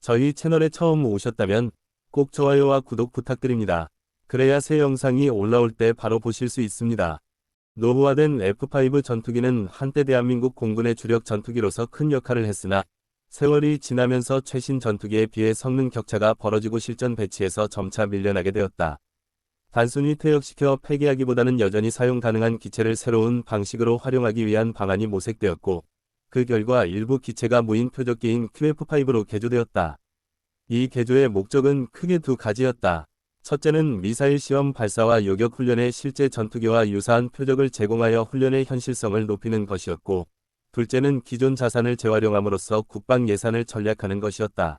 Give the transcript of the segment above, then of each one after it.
저희 채널에 처음 오셨다면 꼭 좋아요와 구독 부탁드립니다. 그래야 새 영상이 올라올 때 바로 보실 수 있습니다. 노후화된 F5 전투기는 한때 대한민국 공군의 주력 전투기로서 큰 역할을 했으나 세월이 지나면서 최신 전투기에 비해 성능 격차가 벌어지고 실전 배치에서 점차 밀려나게 되었다. 단순히 퇴역시켜 폐기하기보다는 여전히 사용 가능한 기체를 새로운 방식으로 활용하기 위한 방안이 모색되었고, 그 결과 일부 기체가 무인 표적기인 QF5로 개조되었다. 이 개조의 목적은 크게 두 가지였다. 첫째는 미사일 시험 발사와 요격 훈련에 실제 전투기와 유사한 표적을 제공하여 훈련의 현실성을 높이는 것이었고, 둘째는 기존 자산을 재활용함으로써 국방 예산을 절약하는 것이었다.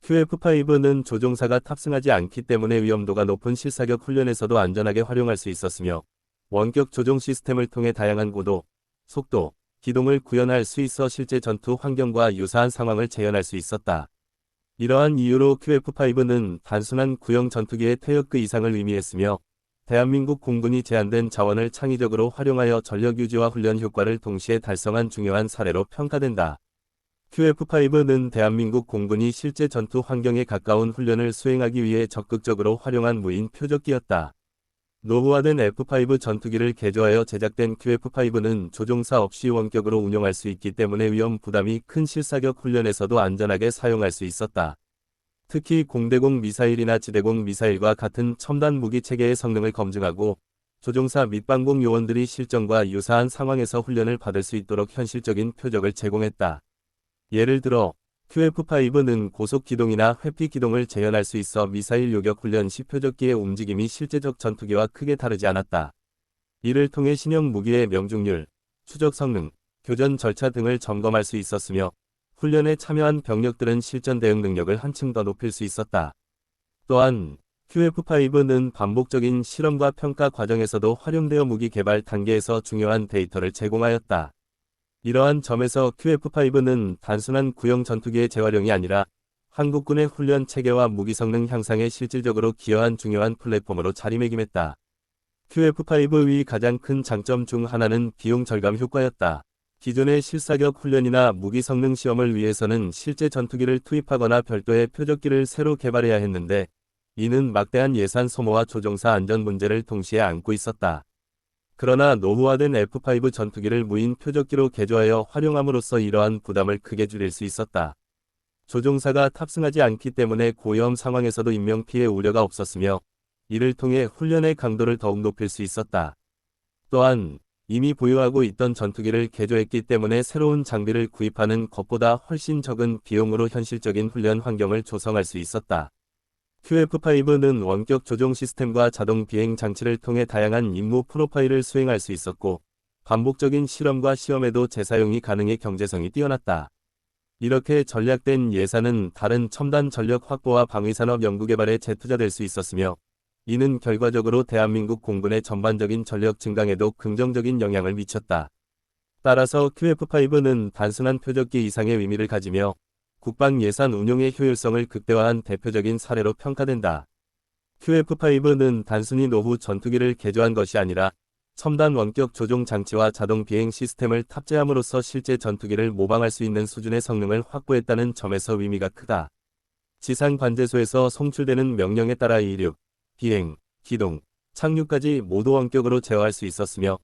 QF5는 조종사가 탑승하지 않기 때문에 위험도가 높은 실사격 훈련에서도 안전하게 활용할 수 있었으며, 원격 조종 시스템을 통해 다양한 고도, 속도, 기동을 구현할 수 있어 실제 전투 환경과 유사한 상황을 재현할 수 있었다. 이러한 이유로 QF5는 단순한 구형 전투기의 퇴역 그 이상을 의미했으며, 대한민국 공군이 제한된 자원을 창의적으로 활용하여 전력 유지와 훈련 효과를 동시에 달성한 중요한 사례로 평가된다. QF5는 대한민국 공군이 실제 전투 환경에 가까운 훈련을 수행하기 위해 적극적으로 활용한 무인 표적기였다. 노후화된 F5 전투기를 개조하여 제작된 QF5는 조종사 없이 원격으로 운용할 수 있기 때문에 위험 부담이 큰 실사격 훈련에서도 안전하게 사용할 수 있었다. 특히 공대공 미사일이나 지대공 미사일과 같은 첨단 무기 체계의 성능을 검증하고 조종사 및 방공 요원들이 실전과 유사한 상황에서 훈련을 받을 수 있도록 현실적인 표적을 제공했다. 예를 들어 QF5는 고속 기동이나 회피 기동을 재현할 수 있어 미사일 요격 훈련 시 표적기의 움직임이 실제적 전투기와 크게 다르지 않았다. 이를 통해 신형 무기의 명중률, 추적 성능, 교전 절차 등을 점검할 수 있었으며, 훈련에 참여한 병력들은 실전 대응 능력을 한층 더 높일 수 있었다. 또한 QF5는 반복적인 실험과 평가 과정에서도 활용되어 무기 개발 단계에서 중요한 데이터를 제공하였다. 이러한 점에서 QF5는 단순한 구형 전투기의 재활용이 아니라 한국군의 훈련 체계와 무기 성능 향상에 실질적으로 기여한 중요한 플랫폼으로 자리매김했다. QF5의 가장 큰 장점 중 하나는 비용 절감 효과였다. 기존의 실사격 훈련이나 무기 성능 시험을 위해서는 실제 전투기를 투입하거나 별도의 표적기를 새로 개발해야 했는데, 이는 막대한 예산 소모와 조종사 안전 문제를 동시에 안고 있었다. 그러나 노후화된 F5 전투기를 무인 표적기로 개조하여 활용함으로써 이러한 부담을 크게 줄일 수 있었다. 조종사가 탑승하지 않기 때문에 고위험 상황에서도 인명피해 우려가 없었으며, 이를 통해 훈련의 강도를 더욱 높일 수 있었다. 또한 이미 보유하고 있던 전투기를 개조했기 때문에 새로운 장비를 구입하는 것보다 훨씬 적은 비용으로 현실적인 훈련 환경을 조성할 수 있었다. QF5는 원격 조종 시스템과 자동 비행 장치를 통해 다양한 임무 프로파일을 수행할 수 있었고, 반복적인 실험과 시험에도 재사용이 가능해 경제성이 뛰어났다. 이렇게 전략된 예산은 다른 첨단 전력 확보와 방위산업 연구개발에 재투자될 수 있었으며, 이는 결과적으로 대한민국 공군의 전반적인 전력 증강에도 긍정적인 영향을 미쳤다. 따라서 QF5는 단순한 표적기 이상의 의미를 가지며 국방 예산 운용의 효율성을 극대화한 대표적인 사례로 평가된다. QF5는 단순히 노후 전투기를 개조한 것이 아니라 첨단 원격 조종 장치와 자동 비행 시스템을 탑재함으로써 실제 전투기를 모방할 수 있는 수준의 성능을 확보했다는 점에서 의미가 크다. 지상 관제소에서 송출되는 명령에 따라 이륙, 비행, 기동, 착륙까지 모두 원격으로 제어할 수 있었으며,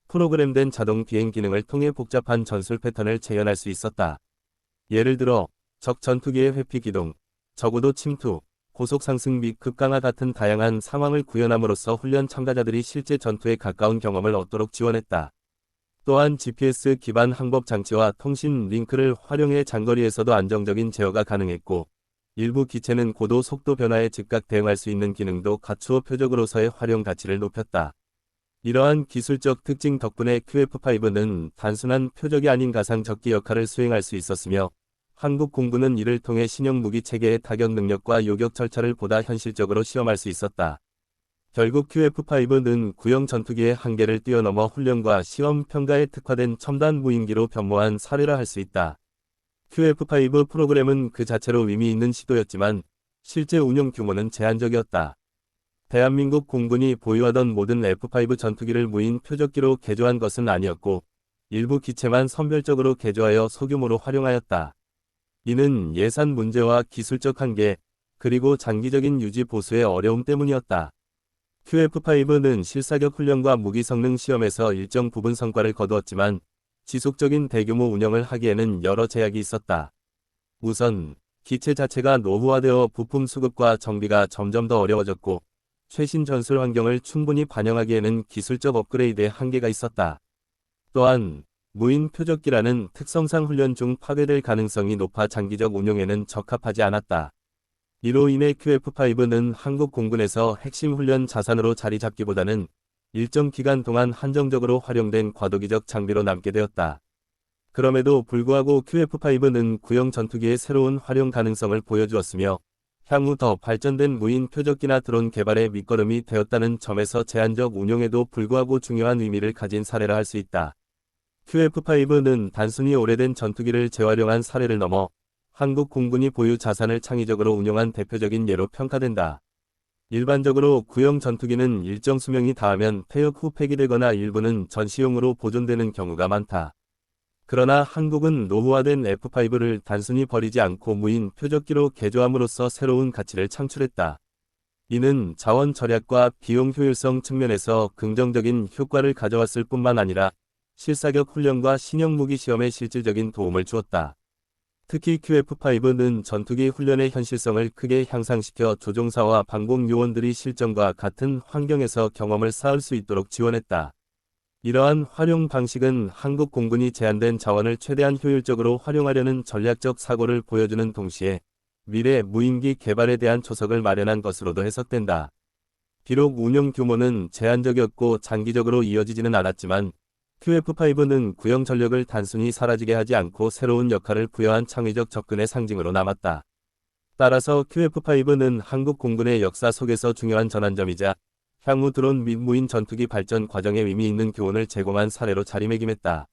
프로그램된 자동 비행 기능을 통해 복잡한 전술 패턴을 재현할 수 있었다. 예를 들어 적 전투기의 회피 기동, 저고도 침투, 고속 상승 및 급강하 같은 다양한 상황을 구현함으로써 훈련 참가자들이 실제 전투에 가까운 경험을 얻도록 지원했다. 또한 GPS 기반 항법 장치와 통신 링크를 활용해 장거리에서도 안정적인 제어가 가능했고, 일부 기체는 고도 속도 변화에 즉각 대응할 수 있는 기능도 갖추어 표적으로서의 활용 가치를 높였다. 이러한 기술적 특징 덕분에 QF5는 단순한 표적이 아닌 가상 적기 역할을 수행할 수 있었으며, 한국 공군은 이를 통해 신형 무기 체계의 타격 능력과 요격 절차를 보다 현실적으로 시험할 수 있었다. 결국 QF5는 구형 전투기의 한계를 뛰어넘어 훈련과 시험 평가에 특화된 첨단 무인기로 변모한 사례라 할 수 있다. QF5 프로그램은 그 자체로 의미 있는 시도였지만 실제 운용 규모는 제한적이었다. 대한민국 공군이 보유하던 모든 F5 전투기를 무인 표적기로 개조한 것은 아니었고, 일부 기체만 선별적으로 개조하여 소규모로 활용하였다. 이는 예산 문제와 기술적 한계, 그리고 장기적인 유지 보수의 어려움 때문이었다. QF5는 실사격 훈련과 무기 성능 시험에서 일정 부분 성과를 거두었지만 지속적인 대규모 운영을 하기에는 여러 제약이 있었다. 우선, 기체 자체가 노후화되어 부품 수급과 정비가 점점 더 어려워졌고 최신 전술 환경을 충분히 반영하기에는 기술적 업그레이드의 한계가 있었다. 또한 무인 표적기라는 특성상 훈련 중 파괴될 가능성이 높아 장기적 운용에는 적합하지 않았다. 이로 인해 QF5는 한국 공군에서 핵심 훈련 자산으로 자리 잡기보다는 일정 기간 동안 한정적으로 활용된 과도기적 장비로 남게 되었다. 그럼에도 불구하고 QF5는 구형 전투기의 새로운 활용 가능성을 보여주었으며 향후 더 발전된 무인 표적기나 드론 개발의 밑거름이 되었다는 점에서 제한적 운용에도 불구하고 중요한 의미를 가진 사례라 할 수 있다. QF5는 단순히 오래된 전투기를 재활용한 사례를 넘어 한국 공군이 보유 자산을 창의적으로 운용한 대표적인 예로 평가된다. 일반적으로 구형 전투기는 일정 수명이 닿으면 폐역 후 폐기되거나 일부는 전시용으로 보존되는 경우가 많다. 그러나 한국은 노후화된 F5를 단순히 버리지 않고 무인 표적기로 개조함으로써 새로운 가치를 창출했다. 이는 자원 절약과 비용 효율성 측면에서 긍정적인 효과를 가져왔을 뿐만 아니라 실사격 훈련과 신형 무기 시험에 실질적인 도움을 주었다. 특히 QF5는 전투기 훈련의 현실성을 크게 향상시켜 조종사와 방공 요원들이 실전과 같은 환경에서 경험을 쌓을 수 있도록 지원했다. 이러한 활용 방식은 한국 공군이 제한된 자원을 최대한 효율적으로 활용하려는 전략적 사고를 보여주는 동시에 미래 무인기 개발에 대한 초석을 마련한 것으로도 해석된다. 비록 운용 규모는 제한적이었고 장기적으로 이어지지는 않았지만 QF5는 구형 전력을 단순히 사라지게 하지 않고 새로운 역할을 부여한 창의적 접근의 상징으로 남았다. 따라서 QF5는 한국 공군의 역사 속에서 중요한 전환점이자 향후 드론 및 무인 전투기 발전 과정에 의미 있는 교훈을 제공한 사례로 자리매김했다.